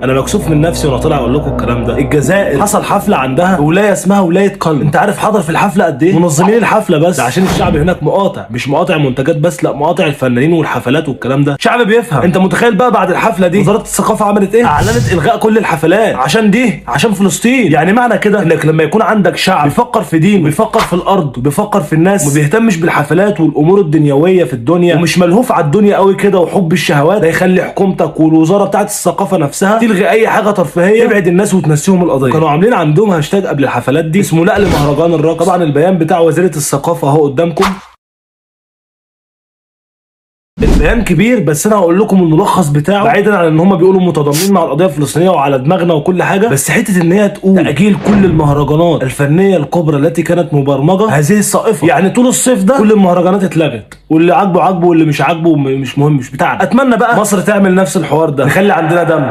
انا مكسوف من نفسي وانا طالع اقول لكم الكلام ده. الجزائر حصل حفله عندها في ولايه اسمها ولايه قلب. انت عارف حضر في الحفله قد ايه؟ منظمين الحفله بس عشان الشعب هناك مقاطع، مش مقاطع منتجات بس، لا مقاطع الفنانين والحفلات والكلام ده. شعب بيفهم. انت متخيل بقى بعد الحفله دي وزاره الثقافه عملت ايه؟ اعلنت الغاء كل الحفلات عشان فلسطين. يعني معنى كده انك لما يكون عندك شعب بيفكر في دين وبيفكر في الارض وبيفكر في الناس وما بيهتمش بالحفلات والامور الدنيويه في الدنيا ومش ملهوف على الدنيا قوي كده وحب الشهوات، ده يخلي حكومتك والوزاره بتاعت الثقافه نفسها تلغي اي حاجه ترفيهيه تبعد الناس وتنسيهم القضيه. كانوا عاملين عندهم هاشتاج قبل الحفلات دي اسمه لا لمهرجان الرقص. طبعا البيان بتاع وزاره الثقافه اهو قدامكم. البيان كبير بس انا هقول لكم الملخص بتاعه، بعيدا عن ان هم بيقولوا متضامنين مع القضيه الفلسطينيه وعلى دماغنا وكل حاجه، بس حته ان هي تقول تاجيل كل المهرجانات الفنيه الكبرى التي كانت مبرمجه هذه الصائفه. يعني طول الصيف ده كل المهرجانات اتلغت، واللي عاجبه عاجبه واللي مش عاجبه مش مهم، مش بتاعنا. اتمنى بقى مصر تعمل نفس الحوار ده، نخلي عندنا دم.